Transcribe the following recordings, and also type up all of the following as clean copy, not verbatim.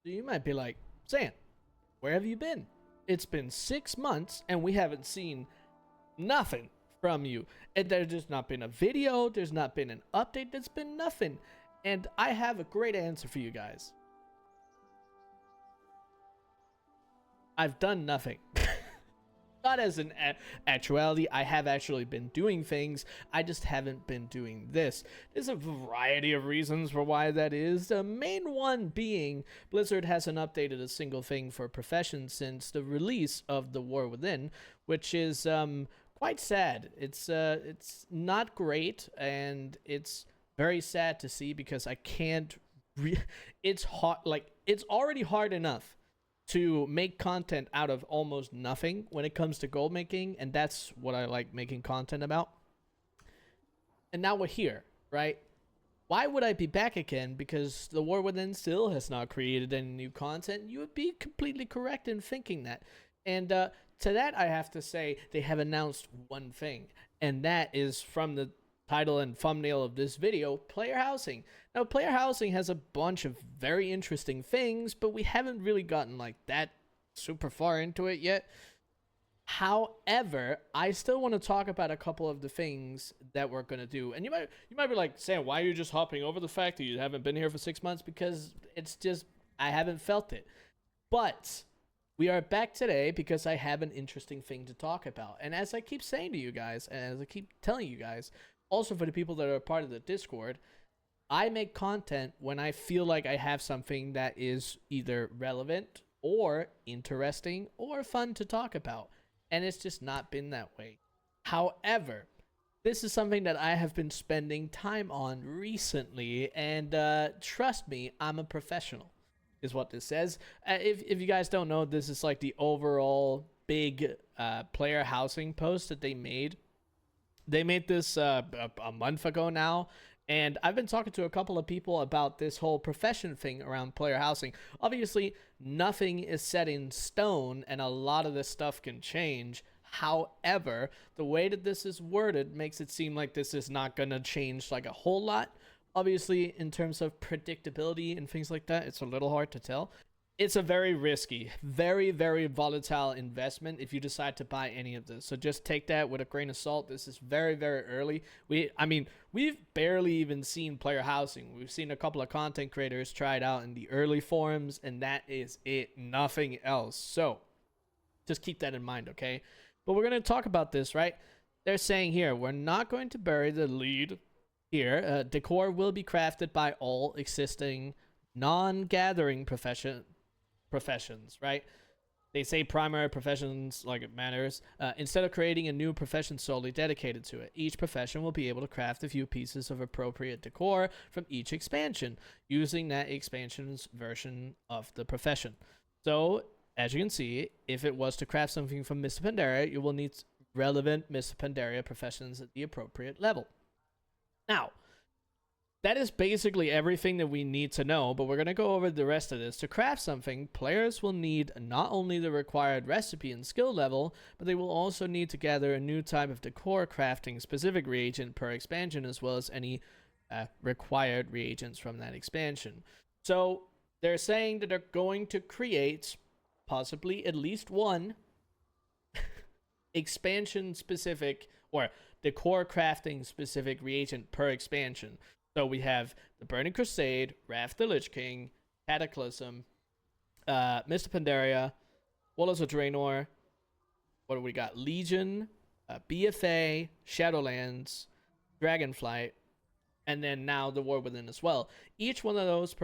So you might be like, Sam, where have you been? It's been 6 months and we haven't seen nothing from you. And there's just not been a video, there's not been an update, there's been nothing. And I have a great answer for you guys. I've done nothing. Not as an actuality, I have actually been doing things. I just haven't been doing this. There's a variety of reasons for why that is. The main one being Blizzard hasn't updated a single thing for Profession since the release of The War Within, which is quite sad. It's not great, and it's very sad to see because I can't. It's hard. Like it's already hard enough to make content out of almost nothing when it comes to gold making, and that's what I like making content about. And now we're here, right? Why would I be back again? Because the War Within still has not created any new content. You would be completely correct in thinking that. And to that, I have to say they have announced one thing, and that is from the title and thumbnail of this video, player housing. Now, player housing has a bunch of very interesting things, but we haven't really gotten like that super far into it yet. However, I still want to talk about a couple of the things that we're gonna do. And you might be like, Sam, why are you just hopping over the fact that you haven't been here for 6 months? Because it's just I haven't felt it. But we are back today because I have an interesting thing to talk about. And as I keep saying to you guys, and as I keep telling you guys, also for the people that are part of the Discord, I make content when I feel like I have something that is either relevant or interesting or fun to talk about. And it's just not been that way. However, this is something that I have been spending time on recently, and trust me, I'm a professional, is what this says. If you guys don't know, this is like the overall big player housing post that they made. They made this a month ago now, and I've been talking to a couple of people about this whole profession thing around player housing. Obviously, nothing is set in stone, and a lot of this stuff can change. However, the way that this is worded makes it seem like this is not going to change like a whole lot. Obviously, in terms of predictability and things like that, it's a little hard to tell. It's a very risky, very, very volatile investment if you decide to buy any of this. So just take that with a grain of salt. This is very, very early. We've barely even seen player housing. We've seen a couple of content creators try it out in the early forums, and that is it. Nothing else. So just keep that in mind, okay? But we're going to talk about this, right? They're saying here, we're not going to bury the lead here. Decor will be crafted by all existing non-gathering professions, right? They say primary professions like it matters. Instead of creating a new profession solely dedicated to it, each profession will be able to craft a few pieces of appropriate decor from each expansion, using that expansion's version of the profession. So, as you can see, if it was to craft something from Mists of Pandaria, you will need relevant Mists of Pandaria professions at the appropriate level. Now, that is basically everything that we need to know, but we're going to go over the rest of this. To craft something, players will need not only the required recipe and skill level, but they will also need to gather a new type of decor crafting specific reagent per expansion, as well as any required reagents from that expansion. So they're saying that they're going to create possibly at least one expansion specific or decor crafting specific reagent per expansion. So we have the Burning Crusade, Wrath the Lich King, Cataclysm, Mists of Pandaria, Warlords of Draenor. What do we got? Legion, BFA, Shadowlands, Dragonflight, and then now the War Within as well. Each one of those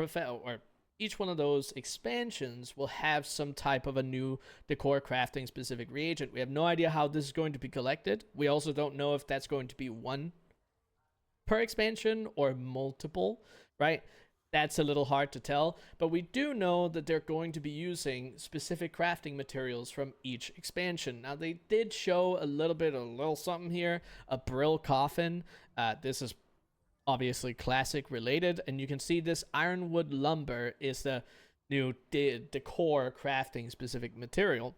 expansions will have some type of a new decor crafting specific reagent. We have no idea how this is going to be collected. We also don't know if that's going to be one per expansion or multiple, right? That's a little hard to tell, but we do know that they're going to be using specific crafting materials from each expansion. Now, they did show a little something here, a Brill Coffin. This is obviously classic related, and you can see this ironwood lumber is the new decor crafting specific material.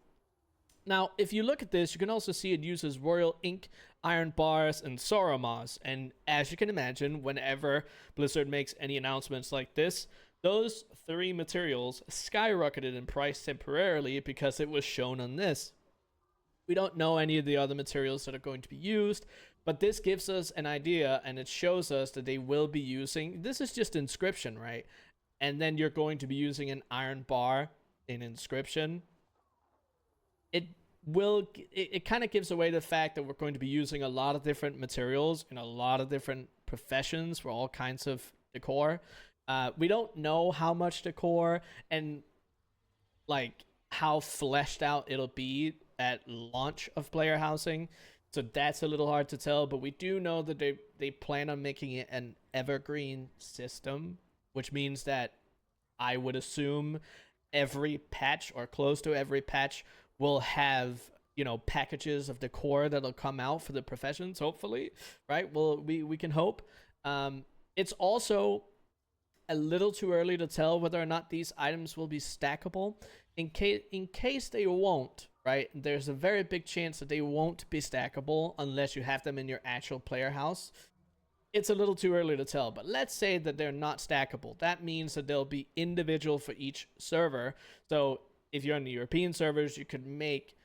Now, if you look at this, you can also see it uses royal ink, iron bars, and sorrow moss. And as you can imagine, whenever Blizzard makes any announcements like this, Those three materials skyrocketed in price temporarily because it was shown on this. We don't know any of the other materials that are going to be used, but this gives us an idea and it shows us that they will be using, this is just inscription, right? And then you're going to be using an iron bar in inscription. It kind of gives away the fact that we're going to be using a lot of different materials in a lot of different professions for all kinds of decor. We don't know how much decor and like how fleshed out it'll be at launch of player housing, so that's a little hard to tell. But we do know that they plan on making it an evergreen system, which means that I would assume every patch or close to every patch will have, you know, packages of decor that'll come out for the professions, hopefully, right? Well, we can hope. It's also a little too early to tell whether or not these items will be stackable. In case they won't, right? There's a very big chance that they won't be stackable unless you have them in your actual player house. It's a little too early to tell, but let's say that they're not stackable. That means that they'll be individual for each server. So if you're on the European servers, you could make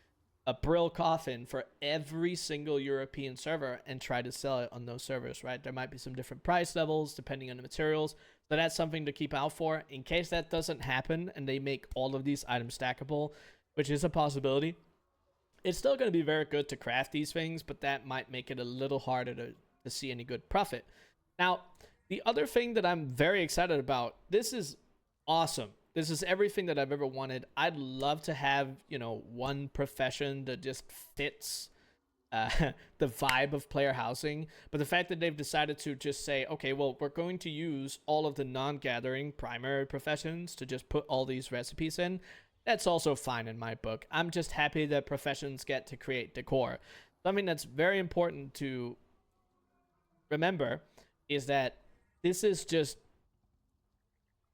a Brill coffin for every single European server and try to sell it on those servers, right? There might be some different price levels depending on the materials. So that's something to keep out for. In case that doesn't happen and they make all of these items stackable, which is a possibility, it's still going to be very good to craft these things, but that might make it a little harder to see any good profit. Now, the other thing that I'm very excited about, this is awesome. This is everything that I've ever wanted. I'd love to have, you know, one profession that just fits the vibe of player housing. But the fact that they've decided to just say, okay, well, we're going to use all of the non-gathering primary professions to just put all these recipes in, that's also fine in my book. I'm just happy that professions get to create decor. Something that's very important to remember is that this is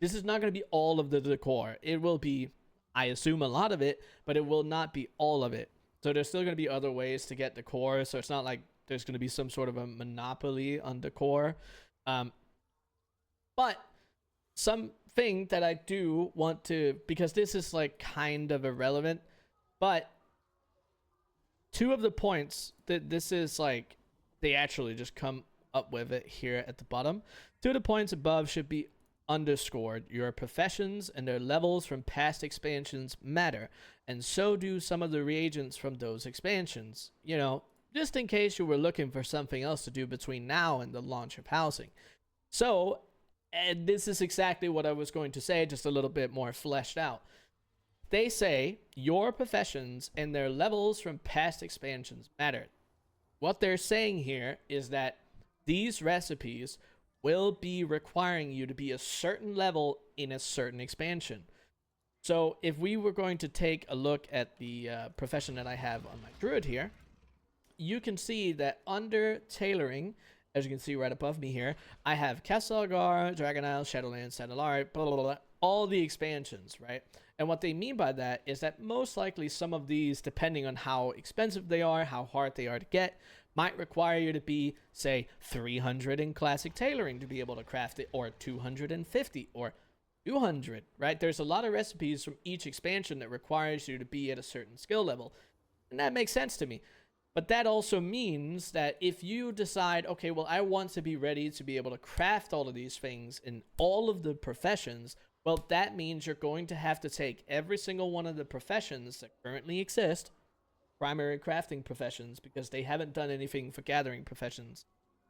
not going to be all of the decor. It will be, I assume, a lot of it, but it will not be all of it. So there's still going to be other ways to get decor. So it's not like there's going to be some sort of a monopoly on decor. But something that I do want to, because this is like kind of irrelevant, but two of the points that this is like, they actually just come up with it here at the bottom. Two of the points above should be underscored. Your professions and their levels from past expansions matter, and so do some of the reagents from those expansions. You know, just in case you were looking for something else to do between now and the launch of housing. So, and this is exactly what I was going to say, just a little bit more fleshed out. They say your professions and their levels from past expansions matter. What they're saying here is that these recipes will be requiring you to be a certain level in a certain expansion. So if we were going to take a look at the profession that I have on my druid here, you can see that under tailoring, as you can see right above me here, I have Castle Algar, Dragon Isle, Shadowlands, Sandalari, blah, blah, blah, blah, all the expansions, right? And what they mean by that is that most likely some of these, depending on how expensive they are, how hard they are to get, might require you to be, say, 300 in classic tailoring to be able to craft it, or 250, or 200, right? There's a lot of recipes from each expansion that requires you to be at a certain skill level, and that makes sense to me. But that also means that if you decide, okay, well, I want to be ready to be able to craft all of these things in all of the professions, well, that means you're going to have to take every single one of the professions that currently exist, primary crafting professions, because they haven't done anything for gathering professions.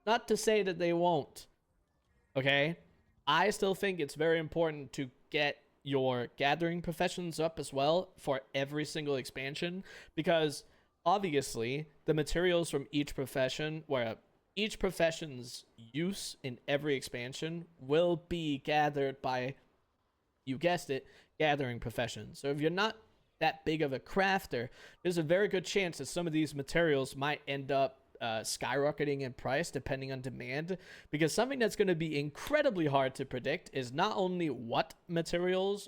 Not to say that they won't, okay? I still think it's very important to get your gathering professions up as well for every single expansion, because obviously the materials from each profession, where each profession's use in every expansion will be gathered by, you guessed it, gathering professions. So if you're not that big of a crafter, there's a very good chance that some of these materials might end up skyrocketing in price depending on demand, because something that's going to be incredibly hard to predict is not only what materials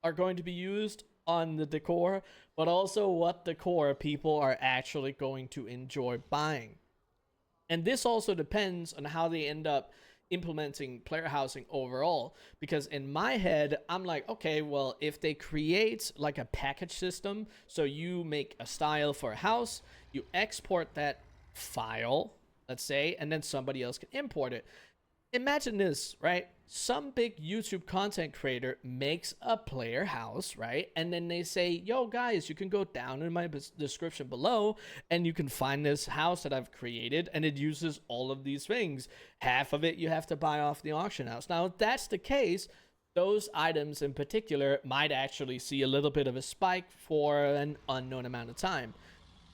are going to be used on the decor, but also what decor people are actually going to enjoy buying. And this also depends on how they end up implementing player housing overall, because in my head I'm like, okay, well, if they create like a package system, so you make a style for a house, you export that file, let's say, and then somebody else can import it. Imagine this, right? Some big YouTube content creator makes a player house, right? And then they say, yo, guys, you can go down in my description below and you can find this house that I've created, and it uses all of these things. Half of it you have to buy off the auction house. Now, if that's the case, those items in particular might actually see a little bit of a spike for an unknown amount of time.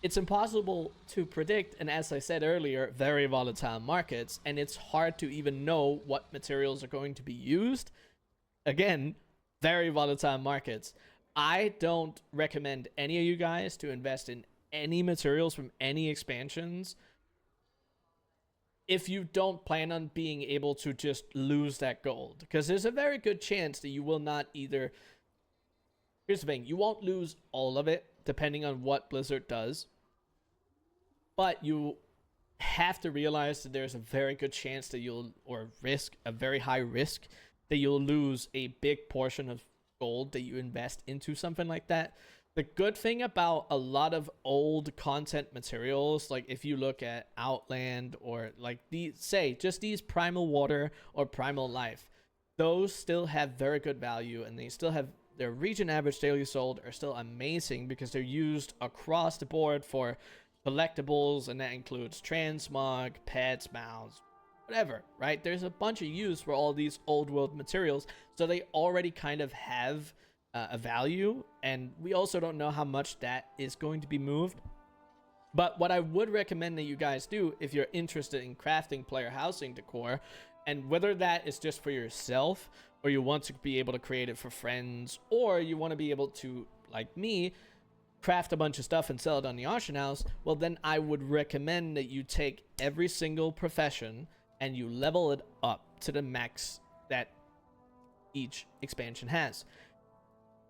It's impossible to predict, and as I said earlier, very volatile markets, and it's hard to even know what materials are going to be used. Again, very volatile markets. I don't recommend any of you guys to invest in any materials from any expansions if you don't plan on being able to just lose that gold, because there's a very good chance that you will not either. Here's the thing, you won't lose all of it depending on what Blizzard does, but you have to realize that there's a very good chance that you'll, or risk, a very high risk that you'll lose a big portion of gold that you invest into something like that. The good thing about a lot of old content materials, like if you look at Outland or like these Primal Water or Primal Life, those still have very good value, and they still have their region average daily sold are still amazing because they're used across the board for collectibles, and that includes transmog, pets, mounts, whatever, right? There's a bunch of use for all these old world materials, so they already kind of have a value, and we also don't know how much that is going to be moved. But what I would recommend that you guys do if you're interested in crafting player housing decor, and whether that is just for yourself or you want to be able to create it for friends, or you want to be able to, like me, craft a bunch of stuff and sell it on the auction house, well, then I would recommend that you take every single profession and you level it up to the max that each expansion has.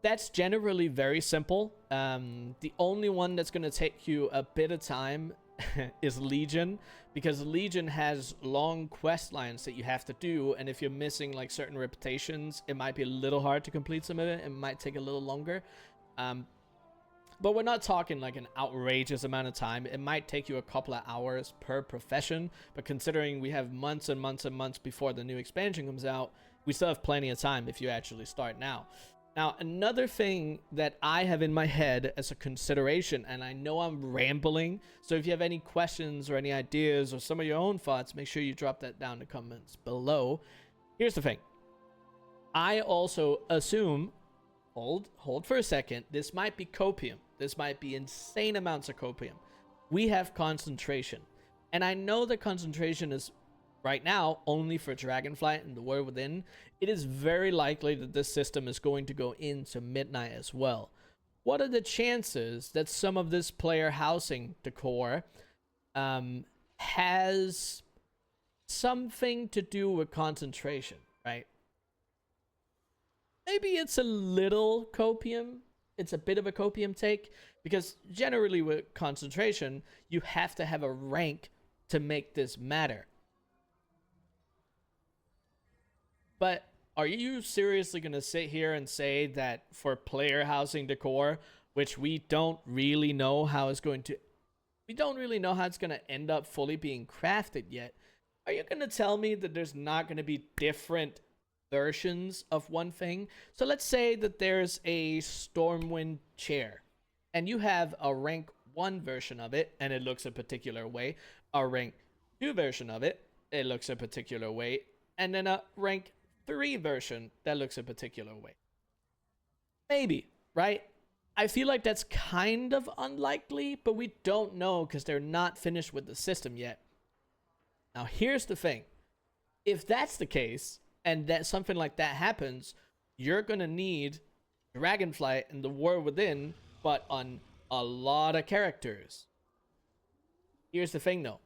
That's generally very simple. The only one that's going to take you a bit of time is Legion, because Legion has long quest lines that you have to do, and if you're missing like certain reputations, it might be a little hard to complete some of it. It might take a little longer. But we're not talking like an outrageous amount of time. It might take you a couple of hours per profession, but considering we have months and months and months before the new expansion comes out, we still have plenty of time if you actually start now. Now, another thing that I have in my head as a consideration, and I know I'm rambling, so if you have any questions or any ideas or some of your own thoughts, make sure you drop that down in the comments below. Here's the thing. I also assume, hold for a second, this might be copium. This might be insane amounts of copium. We have concentration. And I know that concentration is right now only for Dragonflight and the War Within. It is very likely that this system is going to go into Midnight as well. What are the chances that some of this player housing decor has something to do with concentration, right? Maybe it's a little copium. It's a bit of a copium take, because generally with concentration, you have to have a rank to make this matter. But are you seriously going to sit here and say that for player housing decor, which we don't really know how it's going to end up fully being crafted yet, are you going to tell me that there's not going to be different versions of one thing? So let's say that there's a Stormwind chair, and you have a rank 1 version of it, and it looks a particular way, a rank 2 version of it, it looks a particular way, and then a rank 3 version that looks a particular way. Maybe, right? I feel like that's kind of unlikely, but we don't know because they're not finished with the system yet. Now, here's the thing. If that's the case, and that something like that happens, you're going to need Dragonflight and the War Within, but on a lot of characters. Here's the thing, though.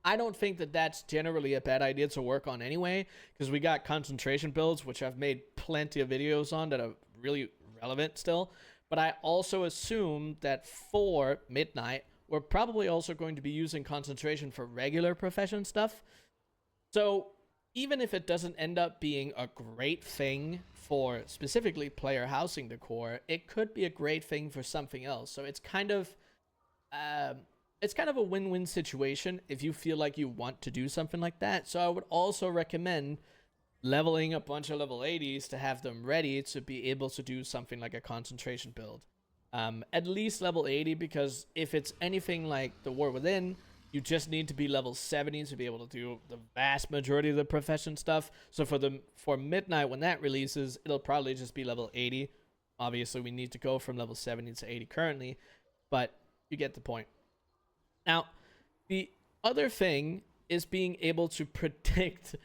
I don't think that that's generally a bad idea to work on anyway, because we got concentration builds, which I've made plenty of videos on that are really relevant still. But I also assume that for Midnight, we're probably also going to be using concentration for regular profession stuff. So even if it doesn't end up being a great thing for specifically player housing decor, it could be a great thing for something else. So um, it's kind of a win-win situation if you feel like you want to do something like that. So I would also recommend leveling a bunch of level 80s to have them ready to be able to do something like a concentration build. At least level 80, because if it's anything like the War Within, you just need to be level 70 to be able to do the vast majority of the profession stuff. So for Midnight, when that releases, it'll probably just be level 80. Obviously, we need to go from level 70 to 80 currently, but you get the point. Now, the other thing is being able to predict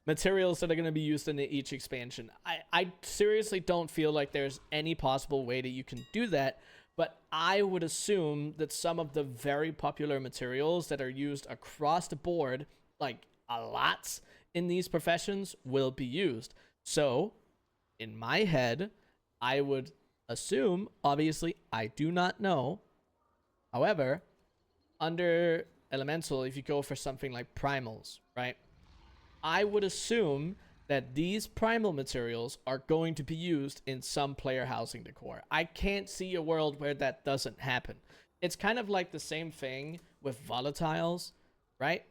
materials that are going to be used in each expansion. I seriously don't feel like there's any possible way that you can do that, but I would assume that some of the very popular materials that are used across the board, like a lot in these professions, will be used. So, in my head, I would assume, obviously, I do not know. However, under Elemental, if you go for something like primals, right? I would assume that these primal materials are going to be used in some player housing decor. I can't see a world where that doesn't happen. It's kind of like the same thing with volatiles, right?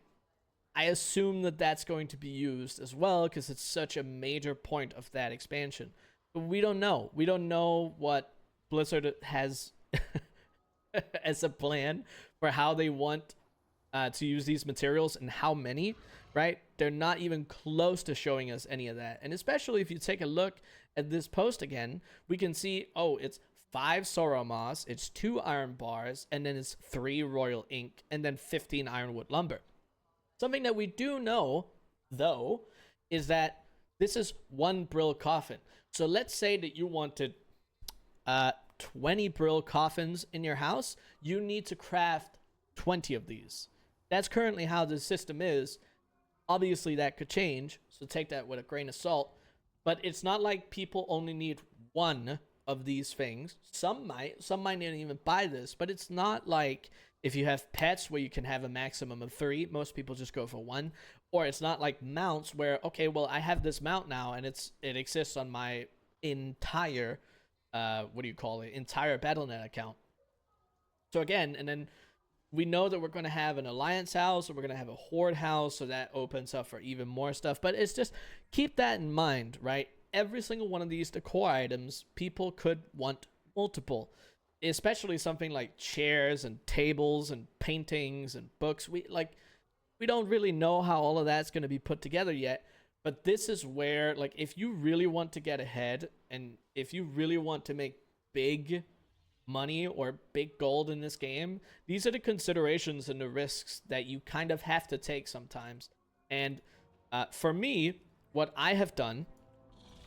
I assume that that's going to be used as well because it's such a major point of that expansion. But we don't know. We don't know what Blizzard has as a plan for how they want to use these materials and how many, right? They're not even close to showing us any of that. And especially if you take a look at this post again, we can see, oh, it's 5 sorrow moss, it's 2 iron bars, and then it's 3 royal ink, and then 15 ironwood lumber. Something that we do know, though, is that this is 1 Brill coffin. So let's say that you wanted 20 Brill coffins in your house. You need to craft 20 of these. That's currently how the system is. Obviously, that could change, so take that with a grain of salt. But it's not like people only need 1 of these things. Some might not even buy this, but it's not like if you have pets where you can have a maximum of 3. Most people just go for 1. Or it's not like mounts where, okay, well, I have this mount now, and it exists on my entire, entire Battle.net account. So again, and then we know that we're going to have an Alliance house, or we're going to have a Horde house, so that opens up for even more stuff. But it's just, keep that in mind, right? Every single one of these decor items, people could want multiple. Especially something like chairs and tables and paintings and books. We don't really know how all of that's going to be put together yet. But this is where, like, if you really want to get ahead, and if you really want to make big money or big gold in this game, these are the considerations and the risks that you kind of have to take sometimes. And for me, what I have done,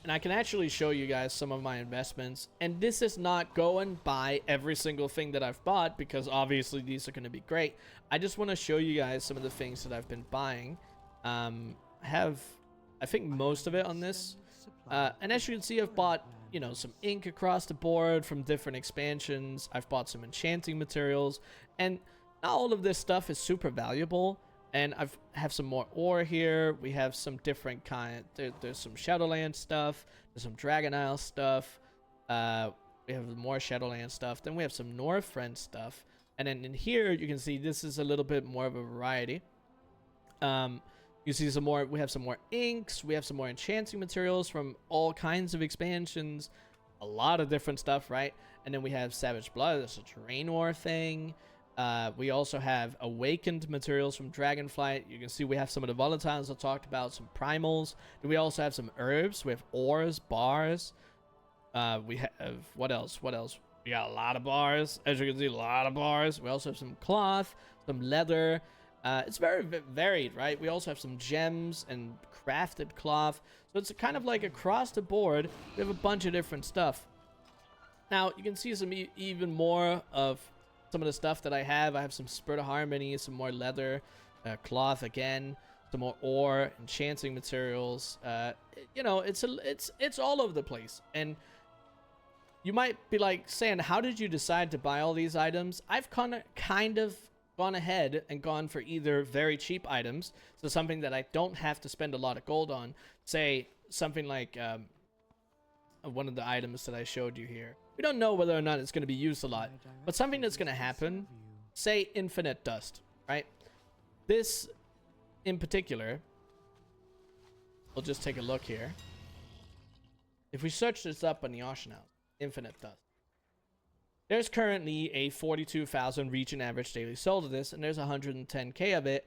and I can actually show you guys some of my investments, and this is not go and buy every single thing that I've bought, because obviously these are going to be great. I just want to show you guys some of the things that I've been buying. I have, I think, most of it on this. And as you can see, I've bought, you know, some ink across the board from different expansions. I've bought some enchanting materials, and not all of this stuff is super valuable. And have some more ore here. We have some different there's some Shadowland stuff. There's some Dragon Isle stuff. We have more Shadowland stuff. Then we have some Northrend stuff. And then in here, you can see this is a little bit more of a variety. You see some more. We have some more inks. We have some more enchanting materials from all kinds of expansions. A lot of different stuff, right? And then we have Savage Blood. There's a Draenor thing. We also have awakened materials from Dragonflight. You can see we have some of the volatiles I talked about, some primals. Then we also have some herbs. We have ores, bars. We have, what else? We got a lot of bars. As you can see, a lot of bars. We also have some cloth, some leather. It's very varied, right? We also have some gems and crafted cloth. So it's kind of like across the board, we have a bunch of different stuff. Now, you can see some even more of some of the stuff that I have. I have some Spirit of Harmony, some more leather, cloth again, some more ore, enchanting materials. You know, it's all over the place. And you might be like saying, how did you decide to buy all these items? I've kind of gone ahead and gone for either very cheap items, so something that I don't have to spend a lot of gold on, say something like one of the items that I showed you here. We don't know whether or not it's going to be used a lot, but something that's going to happen, say infinite dust, right? This in particular, we'll just take a look here. If we search this up on the auction house, infinite dust, there's currently a 42,000 region average daily sold of this, and there's 110k of it.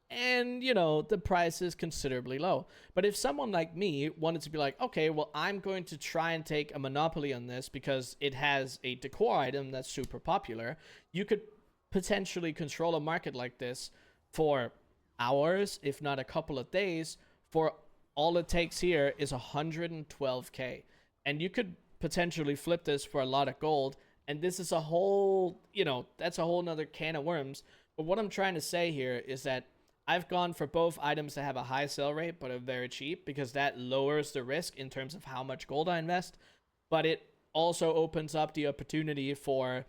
And, you know, the price is considerably low. But if someone like me wanted to be like, okay, well, I'm going to try and take a monopoly on this because it has a decor item that's super popular, you could potentially control a market like this for hours, if not a couple of days, for all it takes here is 112k. And you could potentially flip this for a lot of gold. And this is a whole, you know, that's a whole nother can of worms. But what I'm trying to say here is that I've gone for both items that have a high sell rate but are very cheap, because that lowers the risk in terms of how much gold I invest. But it also opens up the opportunity for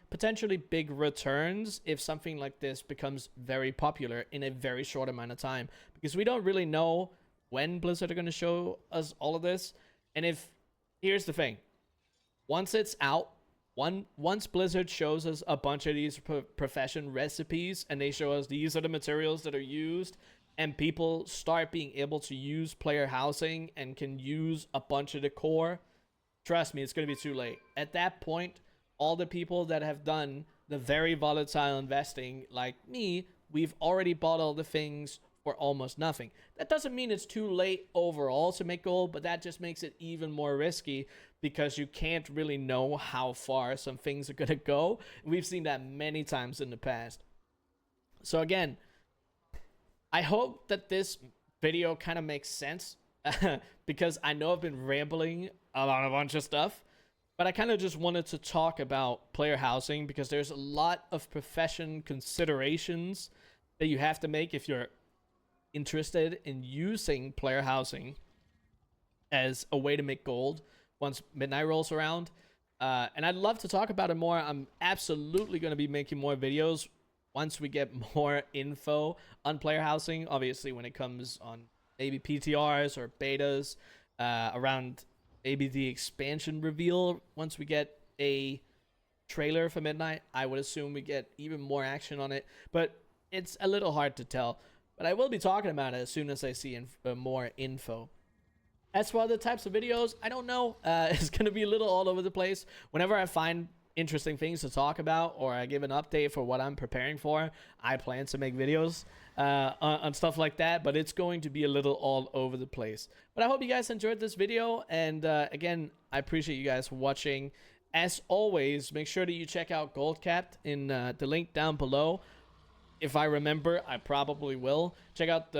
potentially big returns if something like this becomes very popular in a very short amount of time. Because we don't really know when Blizzard are going to show us all of this. And if, here's the thing, once it's out, once Blizzard shows us a bunch of these profession recipes and they show us these are the materials that are used, and people start being able to use player housing and can use a bunch of the core, trust me, it's going to be too late. At that point, all the people that have done the very volatile investing like me, we've already bought all the things for almost nothing. That doesn't mean it's too late overall to make gold, but that just makes it even more risky, because you can't really know how far some things are going to go. We've seen that many times in the past. So again, I hope that this video kind of makes sense because I know I've been rambling about a bunch of stuff, but I kind of just wanted to talk about player housing because there's a lot of profession considerations that you have to make if you're interested in using player housing as a way to make gold once midnight rolls around. And I'd love to talk about it more. I'm absolutely going to be making more videos once we get more info on player housing. Obviously, when it comes on maybe PTRs or betas, around maybe the expansion reveal, once we get a trailer for midnight, I would assume we get even more action on it. But it's a little hard to tell. But I will be talking about it as soon as I see more info. As for other types of videos, I don't know. It's going to be a little all over the place. Whenever I find interesting things to talk about or I give an update for what I'm preparing for, I plan to make videos on stuff like that. But it's going to be a little all over the place. But I hope you guys enjoyed this video. And again, I appreciate you guys watching. As always, make sure that you check out Goldcapped in the link down below. If I remember, I probably will. Check out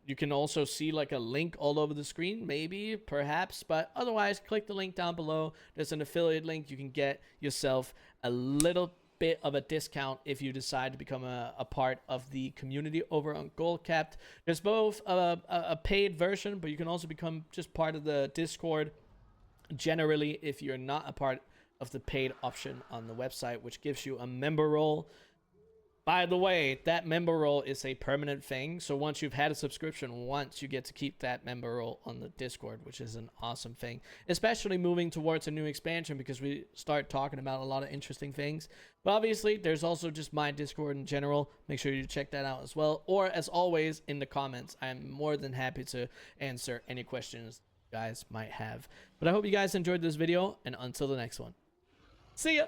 you can also see like a link all over the screen, maybe, perhaps, but otherwise click the link down below. There's an affiliate link. You can get yourself a little bit of a discount if you decide to become a part of the community over on Goldcapped. There's both a paid version, but you can also become just part of the Discord generally if you're not a part of the paid option on the website, which gives you a member role. By the way, that member role is a permanent thing. So once you've had a subscription once, you get to keep that member role on the Discord, which is an awesome thing. Especially moving towards a new expansion because we start talking about a lot of interesting things. But obviously, there's also just my Discord in general. Make sure you check that out as well. Or as always, in the comments, I'm more than happy to answer any questions you guys might have. But I hope you guys enjoyed this video, and until the next one, see ya!